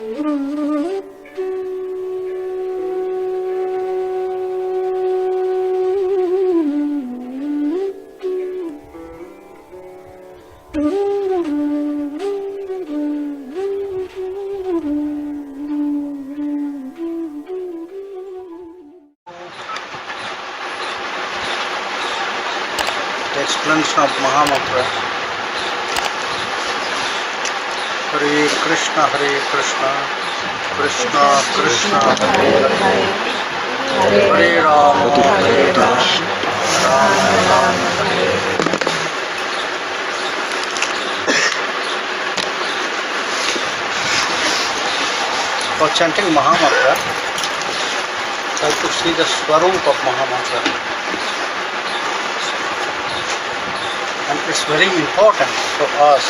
Explanation of Mahamantra. Hare Krishna, Krishna Krishna, Hare Hare, Hare Rama, Rama Rama, Hare Hare. For chanting Mahamantra, I have to see the Swarup of Mahamantra. And it's very important for us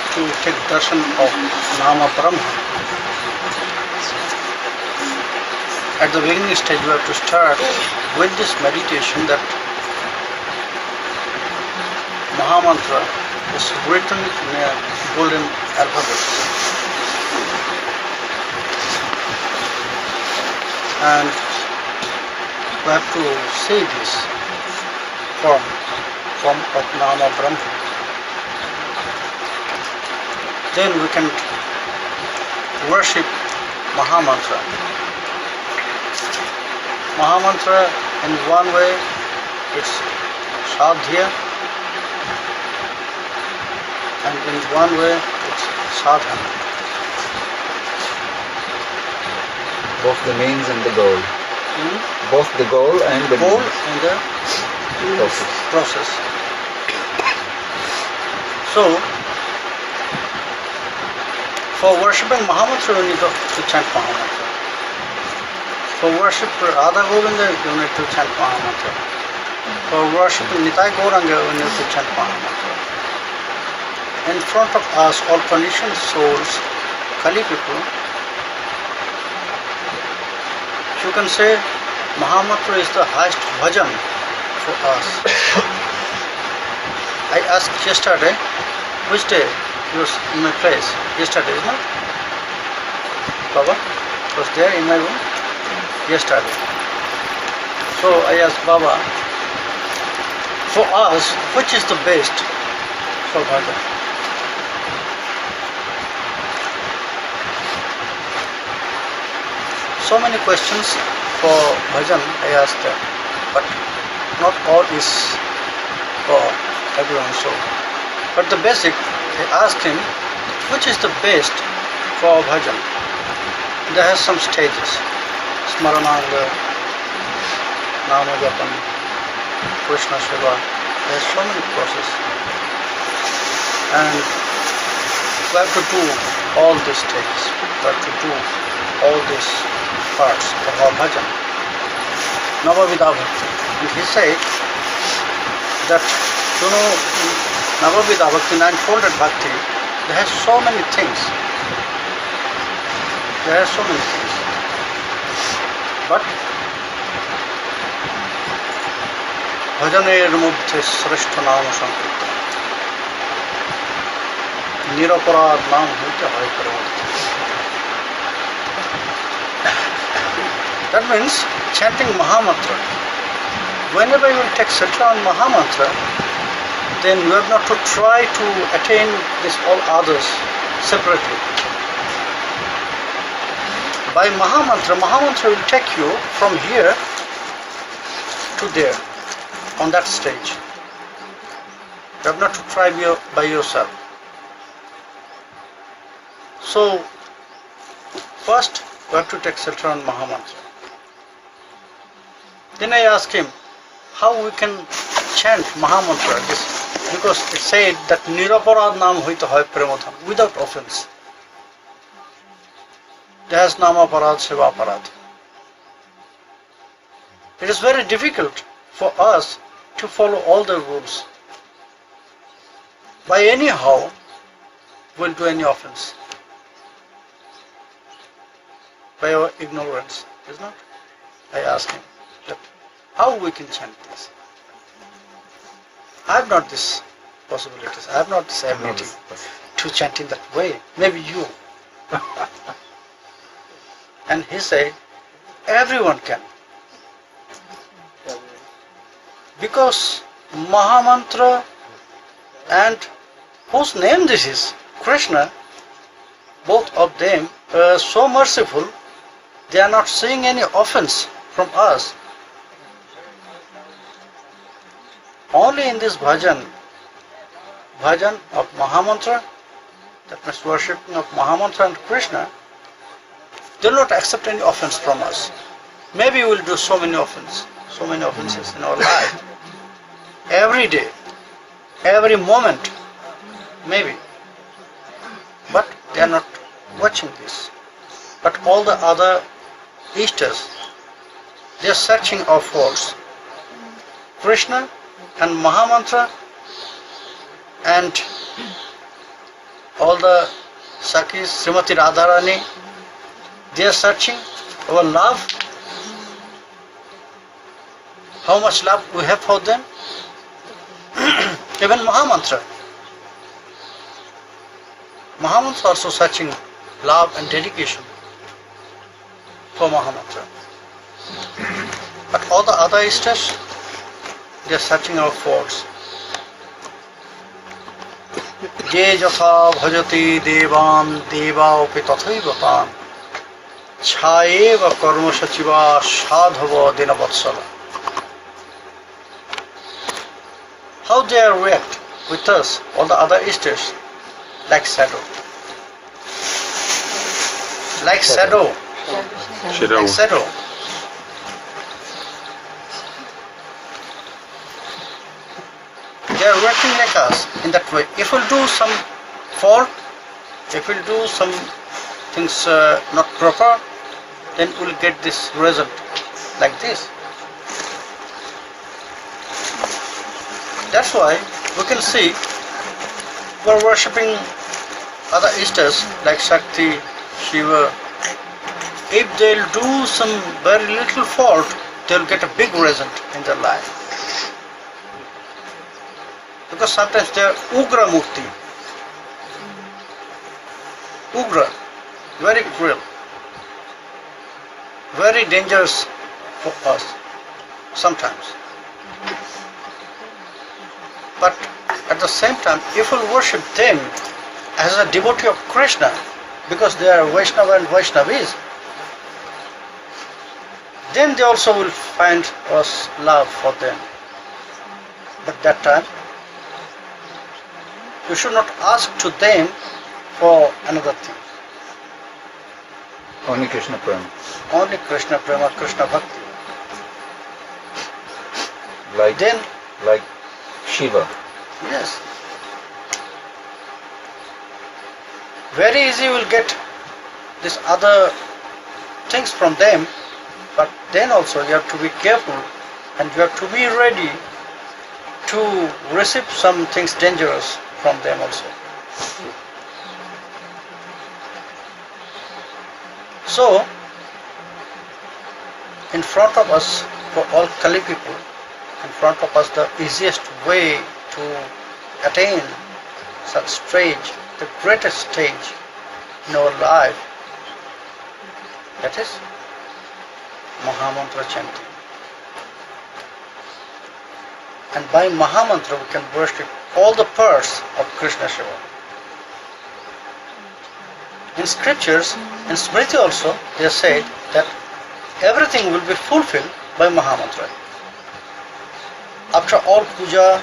to take darshan of Nama Brahma. At the beginning stage we have to start with this meditation that Mahamantra is written in a golden alphabet. And we have to say this form of Nama Brahma. Then we can worship Mahamantra. Mahamantra in one way it's sadhya, and in one way it's sadhana. Both the means and the goal. Both the goal and the goal means. And the process. So, for worshipping Mahamantra, you need to chant Mahamantra. For worship Radha Govinda, you need to chant Mahamantra. For worshiping Nitai Gauranga, you need to chant Mahamantra. In front of us, all conditioned souls, Kali people, you can say Mahamantra is the highest bhajan for us. I asked yesterday, which day you were in my place? Yesterday, isn't it? Baba was there in my room yesterday. So I asked Baba, for us, which is the best for bhajan? So many questions for bhajan I asked them, but not all is for everyone. So, but the basic, I asked him, which is the best for bhajan? There has some stages: Smarananga, Nama Japan, Krishna Seva. There are so many processes, and we have to do all these stages. We have to do all these parts of our bhajan. Navavidha Bhakti. And he said that, Navavidha Bhakti, ninefolded Bhakti, there has so many things. There are so many things. But bhajaner muddhe sreshta nama sankirtan. Niraparad naam hote hai paramata. That means chanting Mahamantra. Whenever you will take shelter on Mahamantra, then you have not to try to attain this all others separately. By Mahamantra, Mahamantra will take you from here to there, on that stage. You have not to try by yourself. So, first we have to take shelter on Mahamantra. Then I asked him how we can chant Mahamantra, because it said that Niraparad Nam Hoita Hai Premadhan, without offense. There is Nama-Aparad, Seva-Aparad. It is very difficult for us to follow all the rules. By anyhow, we'll do any offense. By our ignorance, is not? I asked him that how we can chant this. I have not this possibilities. I have not this ability to chant in that way. Maybe you. And he said, everyone can. Because Mahamantra and whose name this is, Krishna, both of them are so merciful, they are not seeing any offense from us. Only in this bhajan of Mahamantra, that means worshipping of Mahamantra and Krishna, they will not accept any offense from us. Maybe we will do so many offenses in our life. Every day, every moment, maybe. But they are not watching this. But all the other Easters, they are searching our faults. Krishna and Mahamantra and all the Sakis, Srimati Radharani, they are searching our love. How much love we have for them? Even Mahamantra. Mahamantra also searching love and dedication for Mahamantra. But all the other Easters, they are searching our faults. Je jatha bhajati devan deva upi tathaiva tan chhayeva karma sachiva sadhava dinavatsala. How they react with us, all the other Easters, like shadow. Like shadow. Like shadow. They are working like us in that way. If we'll do some fault, if we'll do some things not proper, then we'll get this result like this. That's why we can see we're worshipping other Easters like Shakti, Shiva. If they'll do some very little fault, they'll get a big result in their life. Because sometimes they are Ugra Murti. Ugra, very cruel, very dangerous for us sometimes. But at the same time, if we worship them as a devotee of Krishna, because they are Vaishnava and Vaishnavis, then they also will find us love for them. But that time, we should not ask to them for another thing. Only Krishna Prema. Only Krishna Prema, Krishna Bhakti. Like Shiva. Yes. Very easy we'll get these other things from them, but then also you have to be careful and you have to be ready to receive some things dangerous from them also. So, in front of us, for all Kali people, in front of us the easiest way to attain such stage, the greatest stage in our life, that is Mahamantra chanting. And by Mahamantra we can worship all the parts of Krishna Shiva. In scriptures, in Smriti also, they said that everything will be fulfilled by Mahamantra. After all puja,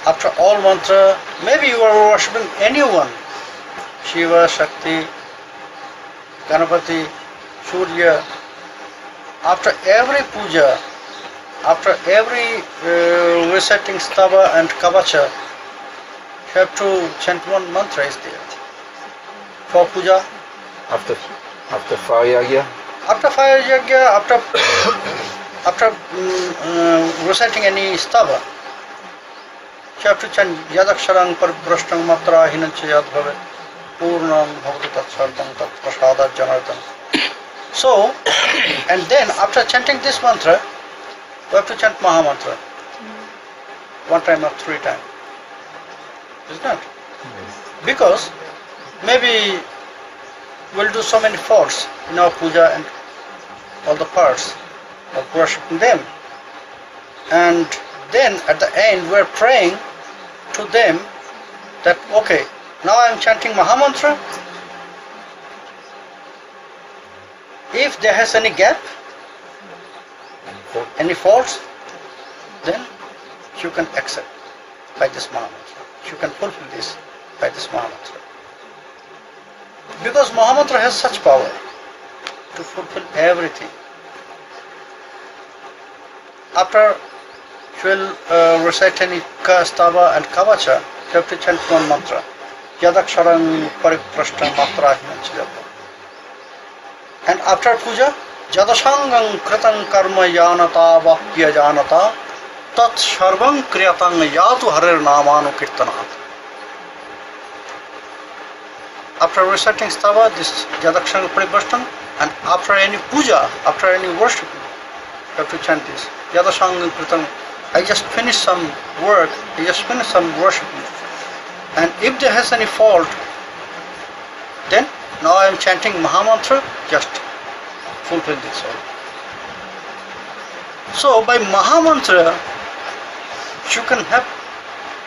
after all mantra, maybe you are worshipping anyone, Shiva, Shakti, Ganapati, Surya. After every puja, after every reciting stava and kavacha, you have to chant one mantra is there. For puja, After fire yagya? after fire yagya, after reciting any stava, you have to chant Yadaksharang Pariprashnang Matra Hinancha Yad Bhavet Purnam Bhavati Tat Sarvam Tat Prasadat Janardhan. So, and then after chanting this mantra, we have to chant Mahamantra. One time or 3 times. Is not? Because maybe we'll do so many faults in our puja and all the parts of worshipping them. And then at the end we're praying to them that, okay, now I'm chanting Mahamantra. If there has any gap, any faults, then you can accept by this Mahamantra. You can fulfill this by this Mahamantra. Because Mahamantra has such power to fulfill everything. After you will recite any stava and kavacha, you have to chant one mantra. Yadaksharang pariprashtam matrahinam chidapa. And after puja, Jadasangam kritam karma yanata vapya janata tat sharvam kriyatang yatu Hare Namanu kirtanat. After reciting stava, this Jadakshanga pariprashtam, and after any puja, after any worship, you have to chant this. Yadasangam kritam. I just finished some work, I just finished some worship. And if there has any fault, then now I am chanting Mahamantra, just fulfill this all. So by Mahamantra, you can have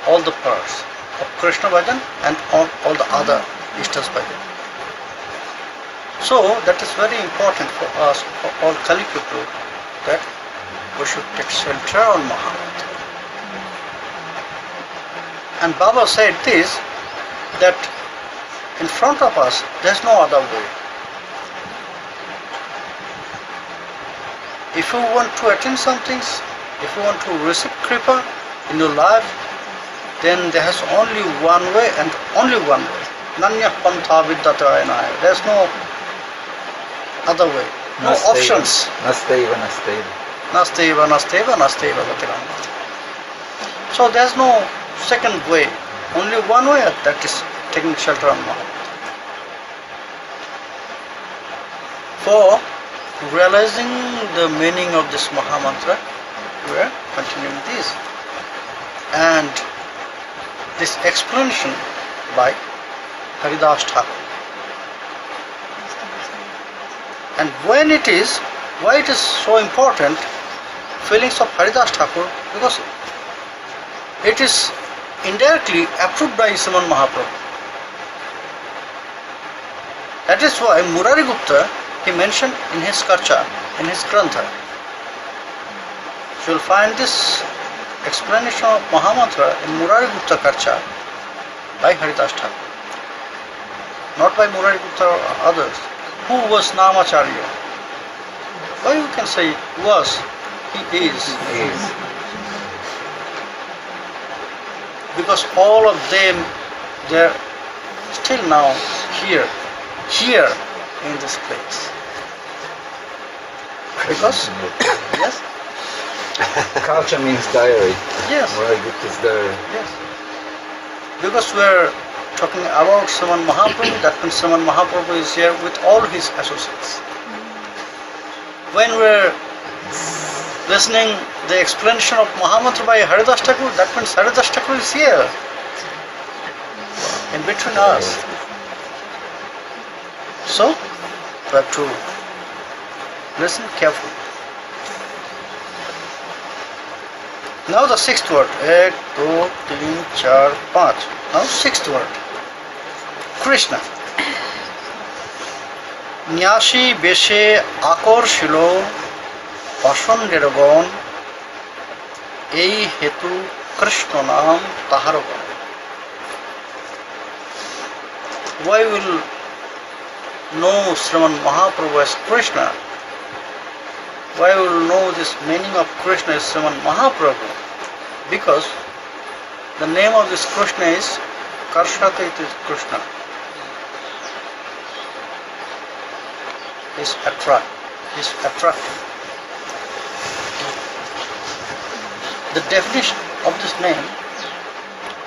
all the parts of Krishna Bhajan and all the other Ishtas Bhajan. So that is very important for us, for all Kali people, that we should take shelter on Mahamantra. And Baba said this, that in front of us there is no other way. If you want to attain some things, if you want to receive Kripa in your life, then there has only one way and only one way. Nanya pantha vidyatayana. There is no other way, no options. Nasteva. So there is no second way, only one way, that is taking shelter on Mahamantra. For realizing the meaning of this Mahamantra, we are continuing this. And this explanation by Haridas Thakur. And when it is, why it is so important, feelings of Haridas Thakur, because it is indirectly approved by Sriman Mahaprabhu. That is why Murari Gupta, he mentioned in his katha, in his grantha. You will find this explanation of Mahamantra in Murari Gupta Kadacha by Haridas Thakur. Not by Murari Gupta or others. Who was Nama-Acarya? Why you can say was, he is. Because all of them, they are still now here in this place. Because, yes? Kadacha means diary. Yes. Murari Gupta's diary. Yes. Because we are talking about Sriman Mahaprabhu, that means Sriman Mahaprabhu is here with all his associates. When we are listening the explanation of Mahamantra by Haridas Thakur, that means Haridas Thakur is here in between us. So we have to listen carefully. Now the sixth word. 1, 2, 3, 4, 5. Now sixth word. Krishna. Nyashi beshe akor shilo পাষণ নিরবন এই হেতু কৃষ্ণ নাম তাহার বন. Why will know Sriman Mahaprabhu as Krishna? Why will know this meaning of Krishna as Sriman Mahaprabhu? Because the name of this Krishna is Karshaka, it is Krishna. Is attractive. The definition of this name,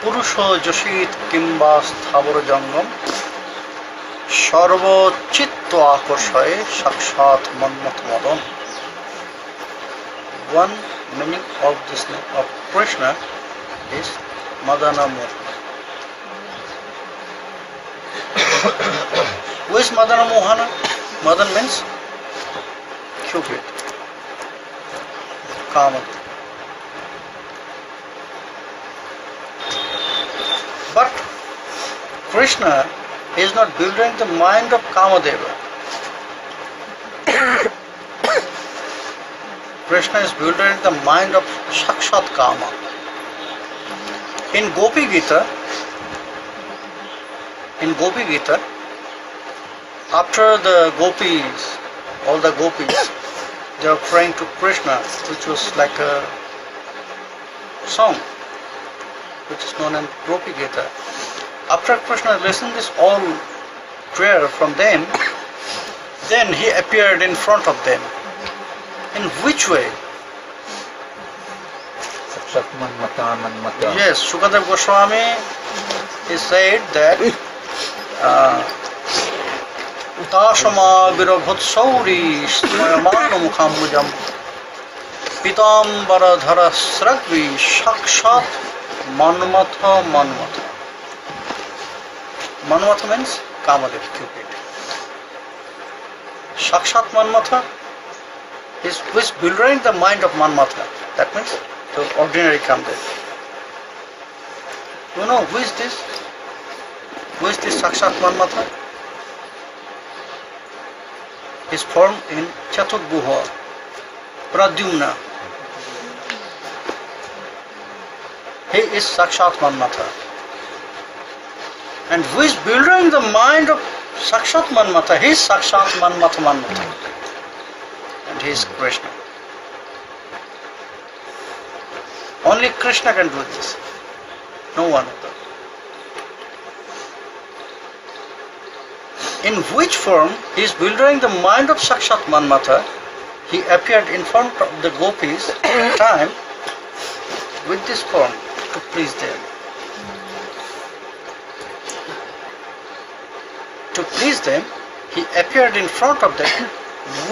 Purusho Joshit Kimba Sthavara Jangam Sarva Chitta Akorshaye Sakshat Manmat Madam. One meaning of this name of Krishna is Madana Murti. is Madana Mohana? Madan means Cupid, Kamadeva. But Krishna is not building the mind of Kamadeva. Krishna is building the mind of Sakshat Kama. In Gopi Gita, after the gopis, all the gopis, they are praying to Krishna, which was like a song, which is known as Gopi Gita. After Krishna listened this all prayer from them, then he appeared in front of them. In which way? Sakshat Manmata. Yes, Shukadev Goswami he said that Dashama Virabhut Sauri Smayamana Mukhamujam Pitambara Dhara Sragvi Shakshat Manmatha. Manmatha means Kamadev, Cupid. Shakshat Manmatha is building the mind of Manmatha. That means the ordinary Kamadev. You know who is this? Who is this Sakshat Manmatha? Is formed in Chaturbuha, Pradyumna. He is Sakshat Manmatha. And who is building the mind of Sakshat Manmatha? He is Sakshat Manmatha. And he is Krishna. Only Krishna can do this. No one other. In which form he is building the mind of Sakshat Manmatha, he appeared in front of the gopis at a time with this form to please them. To please them, he appeared in front of them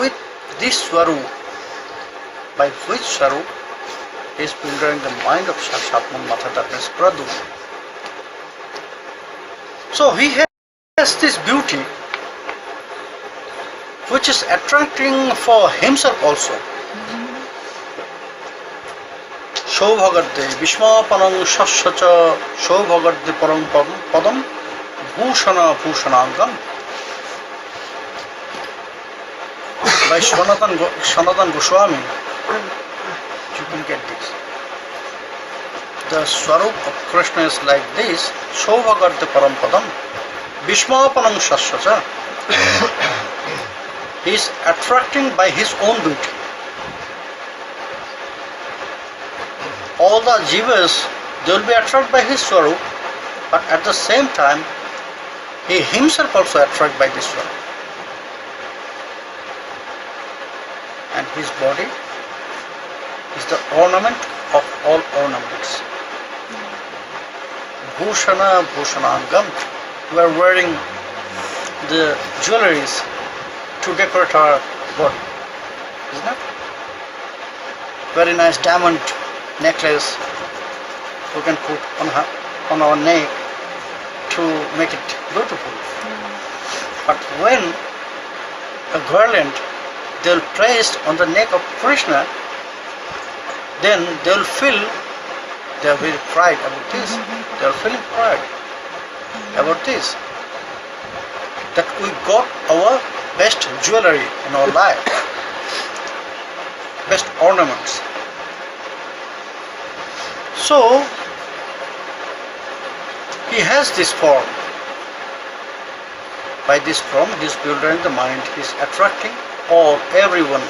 with this Swarup, by which Swarup he is building the mind of Sakshat Manmatha, that is Pradu. So he has this beauty which is attracting for himself also. Shobhagadde Vishmapanam Shashacha Shobhagadde Param Padam Bhushana Bhushanangam. By Sanatan Goswami, you can get this. The Swarup of Krishna is like this: Shobhagadde Param Padam Vishmapanam Shashacha. He is attracting by his own beauty. All the jivas, they will be attracted by his Swarup, but at the same time, he himself also attracted by this Swarup. And his body is the ornament of all ornaments. Bhushana Bhushanangam. We are wearing the jewelries to decorate our body, isn't it? Very nice diamond necklace we can put on our neck to make it beautiful. But when a garland they will place on the neck of Krishna, then they will feel they are very pride about this. They are feeling pride about this, that we got our best jewelry in our life, best ornaments. So he has this form. By this form he is building the mind, he is attracting everyone,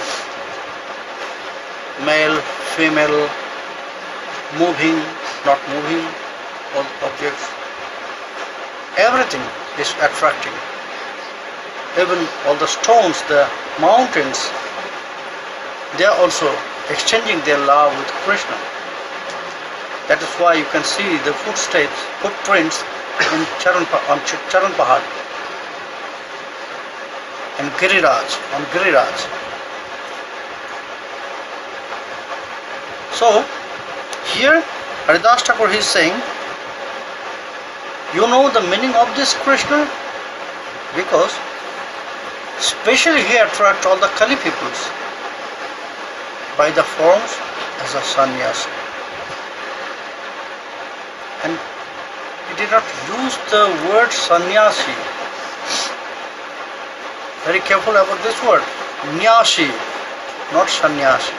male, female, moving, not moving, all objects, everything is attracting. Even all the stones, the mountains, they are also exchanging their love with Krishna. That is why you can see the footprints in Charan Pahad and on Giriraj. So here Haridas Thakur is saying, you know the meaning of this Krishna? Because Especially he attracts all the Kali peoples by the forms as a sannyasi. And he did not use the word sannyasi. Very careful about this word. Nyasi, not sannyasi.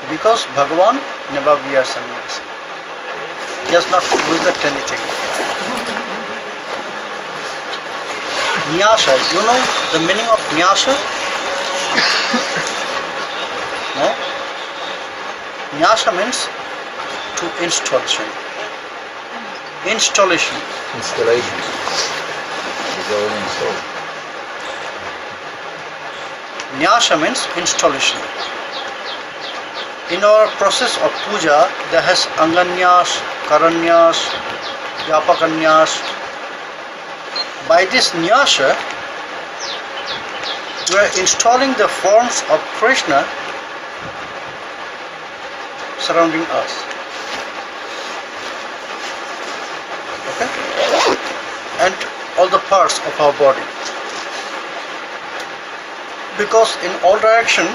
Because Bhagavan never be a sannyasi. He has not used anything. Nyasa, you know the meaning of nyasa? No? Nyasa means to installation. Installation. Installation. It is already installed. Nyasa means installation. In our process of puja, there has anganyas, karanyas, vyapakanyas. By this nyasa, we are installing the forms of Krishna surrounding us. Okay? And all the parts of our body. Because in all direction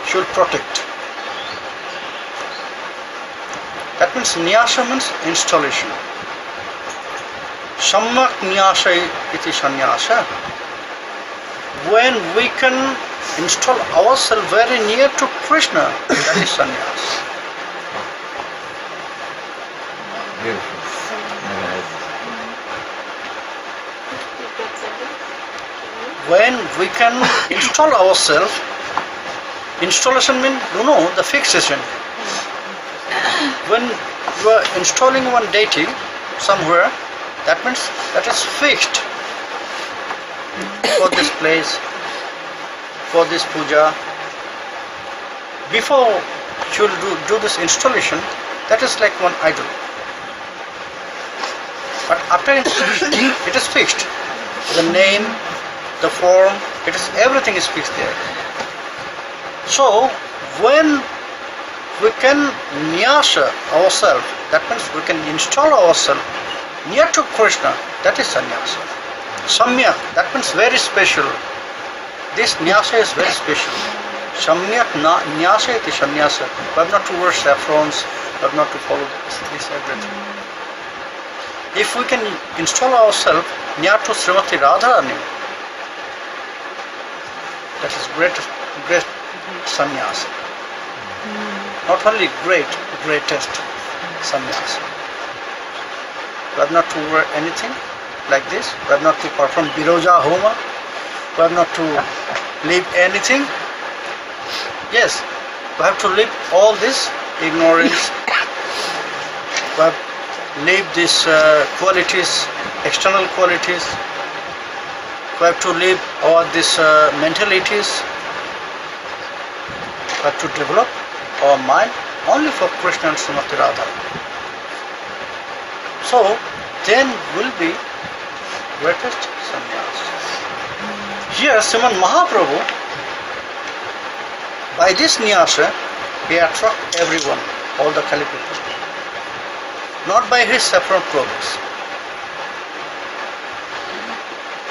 should protect. That means nyasa means installation. Samyak nyasa iti sannyasa. When we can install ourselves very near to Krishna, that is sannyasa. Beautiful. When we can install ourselves, installation means, the fixation. When you are installing one deity somewhere, that means that is fixed for this place, for this puja. Before you do this installation, that is like one idol. But after installation, it is fixed. The name, the form, everything is fixed there. So when we can nyasa ourselves, that means we can install ourselves near to Krishna, that is sannyasa. Samyak, that means very special. This nyasa is very special. Samyak nyasa iti sannyasa. We have not to wear saffrons, we have not to follow this everything. If we can install ourselves near to Srimati Radharani, that is greatest sannyasa. Not only greatest sannyasa. We have not to wear anything like this. We have not to perform Biroja Homa. We have not to leave anything. Yes, we have to leave all this ignorance. We have to leave these qualities, external qualities. We have to leave all these mentalities. We have to develop our mind only for Krishna and Srimati Radha. So then will be greatest sannyasa. Here Sriman Mahaprabhu, by this nyasa, he attracts everyone, all the Kali people. Not by his saffron clothes,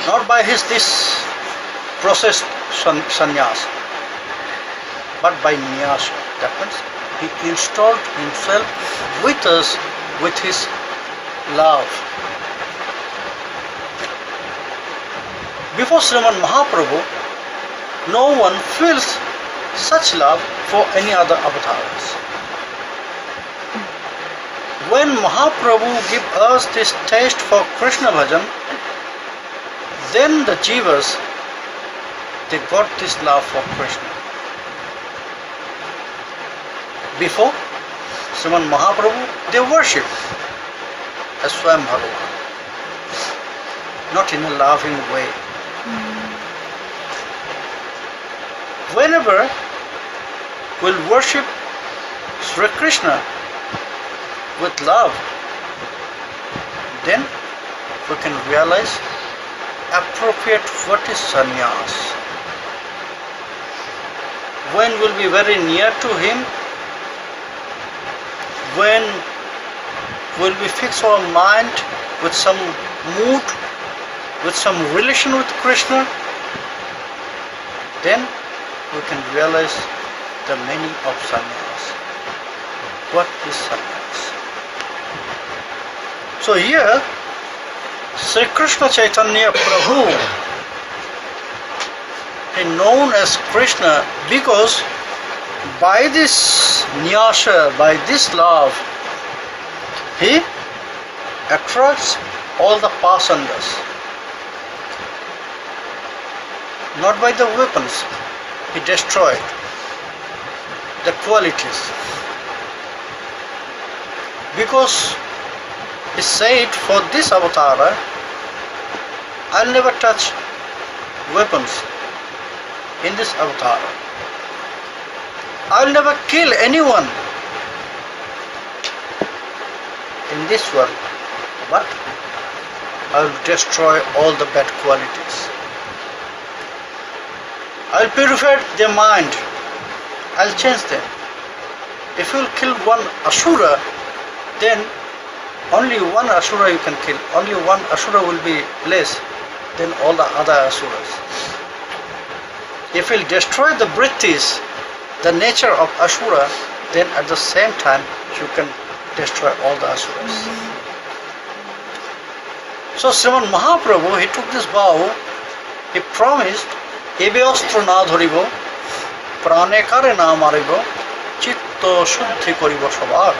not by this processed sannyasa, but by nyasa. That means he installed himself with us with his love. Before Sriman Mahaprabhu, no one feels such love for any other avatars. When Mahaprabhu give us this taste for Krishna bhajan, then the jivas, they got this love for Krishna. Before Sriman Mahaprabhu, they worship as Swayam Bhagavan, not in a loving way. Whenever we'll worship Sri Krishna with love, then we can realize appropriate what is sannyas. When we'll be very near to him, when will we fix our mind with some mood, with some relation with Krishna, then we can realize the meaning of sannyas. What is sannyas? So here, Sri Krishna Caitanya Prabhu is known as Krishna because by this nyasha, by this love, he attracts all the pasandas. Not by the weapons, he destroyed the qualities. Because he said, for this avatara, I'll never touch weapons in this avatara. I'll never kill anyone in this world, but I'll destroy all the bad qualities. I'll purify their mind. I'll change them. If you'll kill one asura, then only one asura you can kill. Only one asura will be less than all the other asuras. If you'll destroy the vrittis, the nature of asura, then at the same time you can destroy all the asuras. So Sriman Mahaprabhu, he took this vow, he promised, Ebe ostro na dharibo, prane kare na maribo, chitto shuddhi koribo sabar.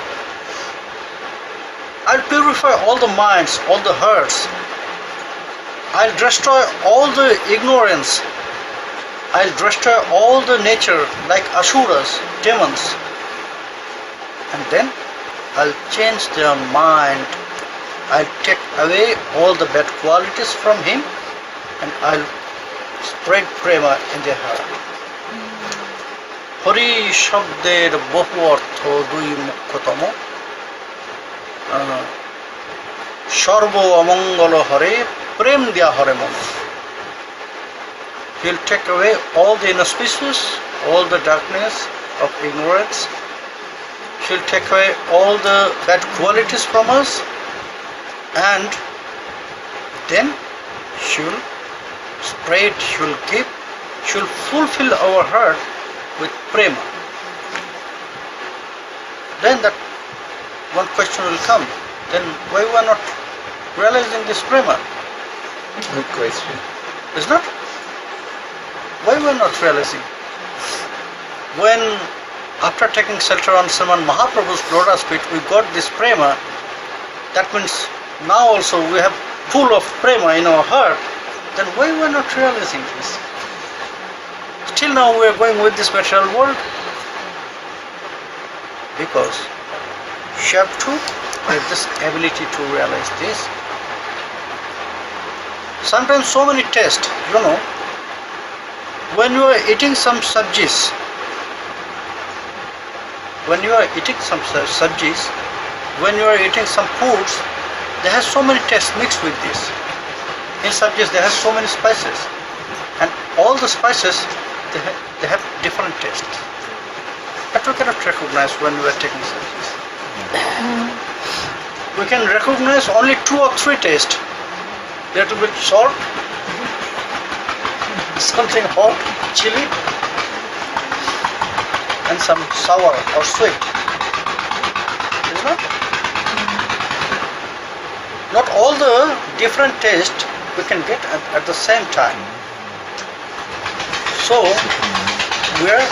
I'll purify all the minds, all the hearts. I'll destroy all the ignorance. I'll destroy all the nature like asuras, demons. And then I'll change their mind. I'll take away all the bad qualities from him and I'll spread prema in their heart. Hari shabder bahu artho dui mukhotomo Sharbo amangalo hare prem diya hare mama. He'll take away all the inauspicious, all the darkness of ignorance. She'll take away all the bad qualities from us, and then she'll spread, she'll give, she'll fulfill our heart with prema. Then that one question will come, then why we are not realizing this prema? Good question. Is not? Why we are not realizing? When after taking shelter on Sriman Mahaprabhu's lotus feet we got this prema, that means now also we have full of prema in our heart, then why we are not realizing this? Still now we are going with this material world because you have to have this ability to realize this. Sometimes so many tests, when you are eating some sabjis, when you are eating some foods, they have so many tastes mixed with this. In sabjis they have so many spices, and all the spices they have different tastes. But we cannot recognize when we are taking sabjis. We can recognize only 2 or 3 tastes. Little bit salt, something hot, chili, and some sour or sweet. Is not? Not all the different tastes we can get at the same time. So we are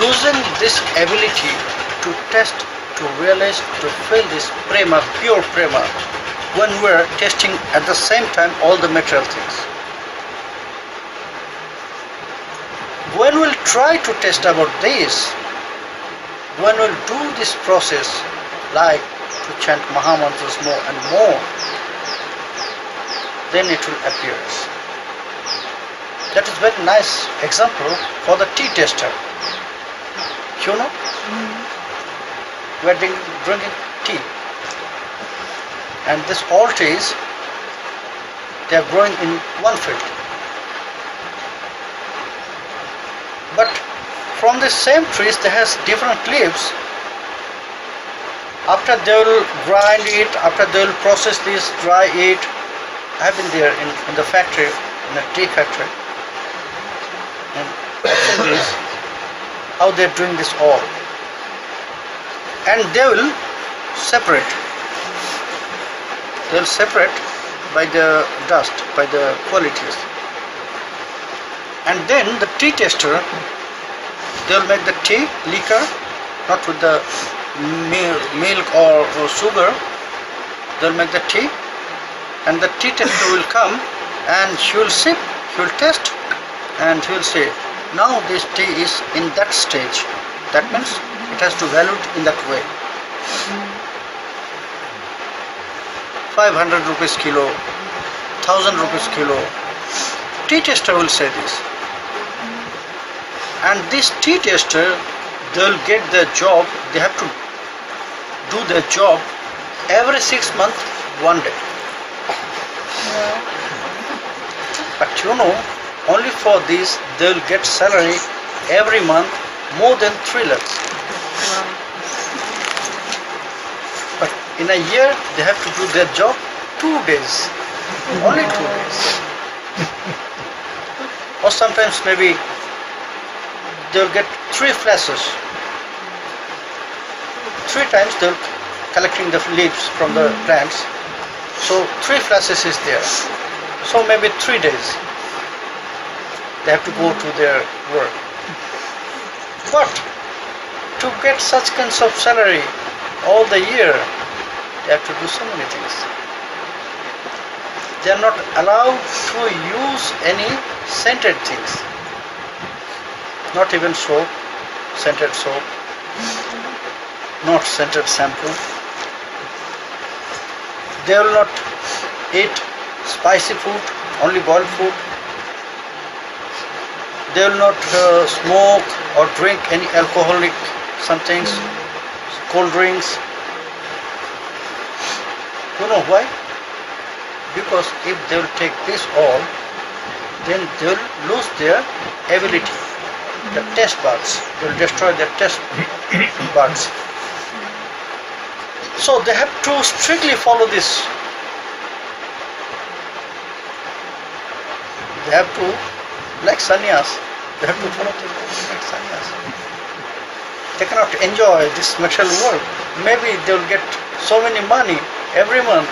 losing this ability to test, to realize, to feel this prema, pure prema, when we are testing at the same time all the material things. When we'll try to test about this, when we'll do this process, like to chant Mahamantras more and more, then it will appear. That is very nice example for the tea tester. We are drinking tea, and this all trees, they are growing in one field. But from the same trees they have different leaves. After they will grind it, after they will process this, dry it, I have been there in the factory, in a tea factory, and this, how they are doing this all. And they will separate. They will separate by the dust, by the qualities. And then the tea tester, they will make the tea, liquor, not with the milk or sugar. They will make the tea, and the tea tester will come and he will sip, he will test, and he will say, now this tea is in that stage. That means it has to value it in that way. 500 rupees kilo, 1000 rupees kilo. Tea tester will say this. And this tea tester, they will get their job, they have to do their job every 6 months, 1 day. But only for this they will get salary every month more than 3 lakhs. But in a year they have to do their job 2 days, only 2 days. Or sometimes maybe they will get 3 flashes. 3 times they will collecting the leaves from the plants. So 3 flashes is there. So maybe 3 days they have to go to their work. But to get such kinds of salary all the year, they have to do so many things. They are not allowed to use any scented things. Not even soap, scented soap, not scented shampoo. They will not eat spicy food, only boiled food. They will not smoke or drink any alcoholic some things, cold drinks. You know why? Because if they will take this all, then they will lose their ability, the taste buds. They will destroy their taste buds. So they have to strictly follow this. They have to, like sannyas, they have to follow the rules like sannyas. They cannot enjoy this material world. Maybe they will get so many money every month,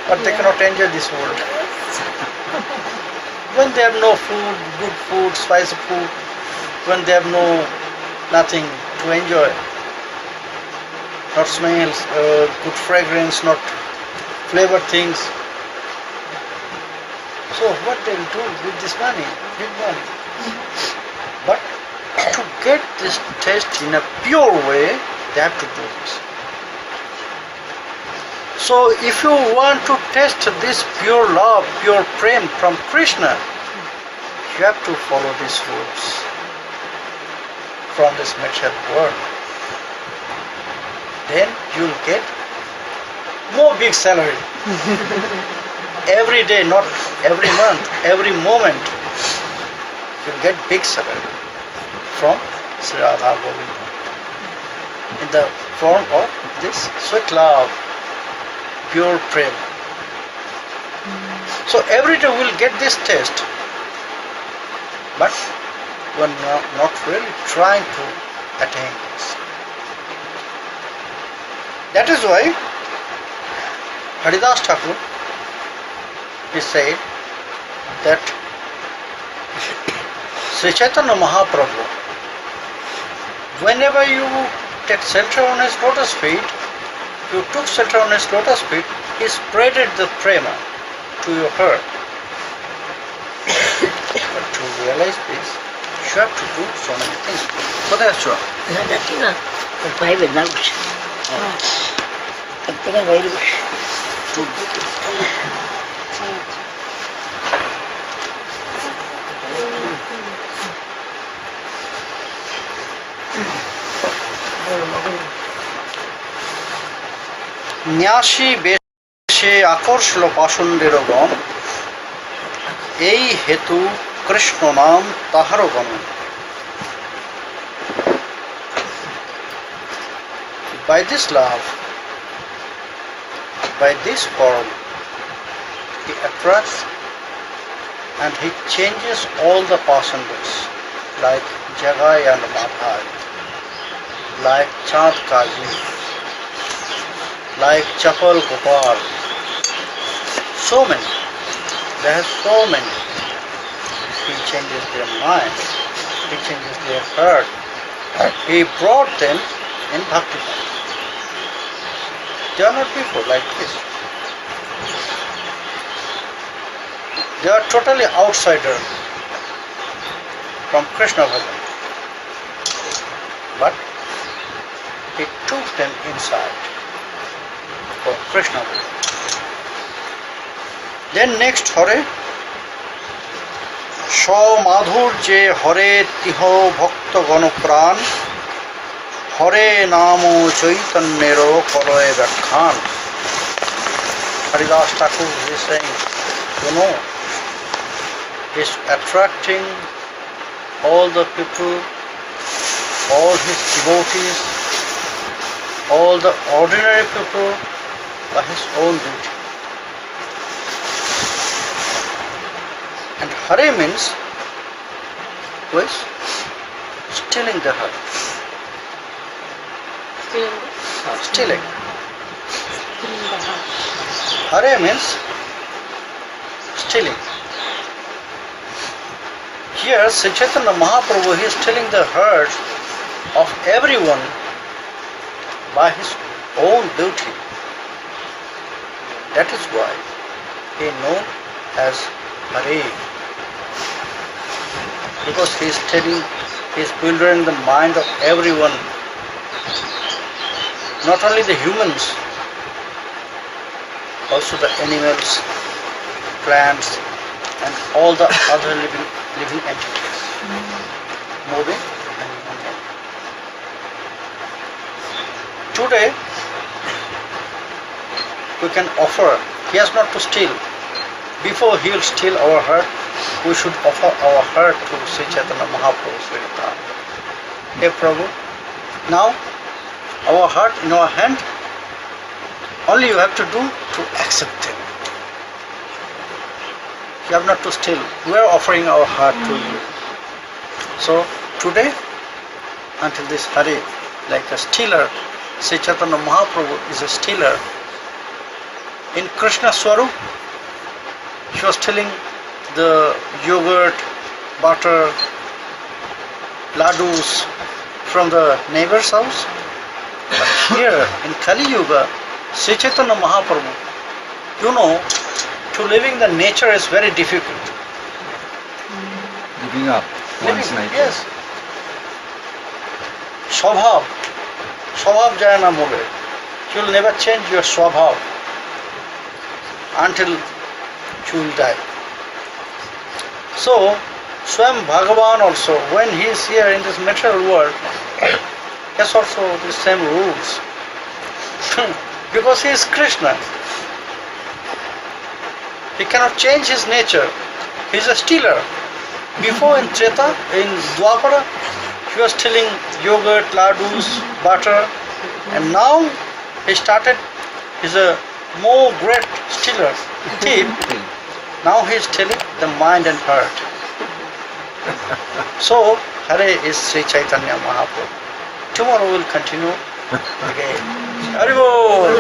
but they cannot enjoy this world. When they have no food, good food, spicy food, when they have nothing to enjoy, not smells, good fragrance, not flavored things. So what they will do with this money? Big money. But to get this taste in a pure way, they have to do this. So if you want to taste this pure love, pure prem from Krishna, you have to follow these rules from this material world. Then you will get more big salary. Every day, not every month, every moment, you will get big salary from Sri Radha Govinda in the form of this sweet love, pure prem. So every day we will get this taste, but we are not really trying to attain this. That is why Haridas Thakur, he said that Sri Caitanya Mahaprabhu, whenever you take shelter on his lotus feet, you took shelter on his lotus feet, he spreaded the prema to your heart. But to realize this, you have to do so many things. So that's true. ন্যাসী বেশে আকর্ষল পাষণ্ডের গণ, এই হেতু কৃষ্ণ নাম তাহার গণ। By this love, by this form, he attracts and he changes all the passengers like Jagai and Madhai, like Chand Kaji, like Chapal Gopal. So many. There are so many. He changes their mind. He changes their heart. He brought them in bhakti. They are not people like this. They are totally outsider from Krishna Bhajan. But he took them inside for Krishna Bhajan. Then next Hare, Sho Madhurje Hare Tiho Bhakta Ganopran Hare Namo Chaitanyero Koroe Vakhan. Haridas Thakur is saying, is attracting all the people, all his devotees, all the ordinary people by his own beauty. And Hare means who is stealing the heart. Stealing. Hare means stealing. Here Sri Caitanya Mahaprabhu, he is stealing the heart of everyone by his own beauty. That is why he is known as Hare. Because he is stealing, he is bewildering the mind of everyone. Not only the humans, also the animals, plants, and all the other living entities, moving and non-moving. Today, we can offer, he has not to steal. Before he will steal our heart, we should offer our heart to Sri Caitanya Mahaprabhu. Hey Prabhu, now our heart in our hand, only you have to do to accept him. You have not to steal. We are offering our heart to you. So today, until this Hare, like a stealer, Sri Caitanya Mahaprabhu is a stealer. In Krishna Swarup, he was stealing the yogurt, butter, ladus from the neighbor's house. But here in Kali Yuga, Sri Caitanya Mahaprabhu, to living the nature is very difficult. Giving up one's nature. Yes. Swabhav jaya na mole. You will never change your swabhav until you will die. So, Swam Bhagavan also, when he is here in this material world, he has also the same rules. Because he is Krishna. He cannot change his nature. He is a stealer. Before in Treta, in Dwapara, he was stealing yogurt, ladus, butter, and now he started, he is a more great stealer, thief. Now he is stealing the mind and heart. So, Hare is Sri Caitanya Mahaprabhu. Tomorrow we will continue again. Haribol!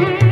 Thank you.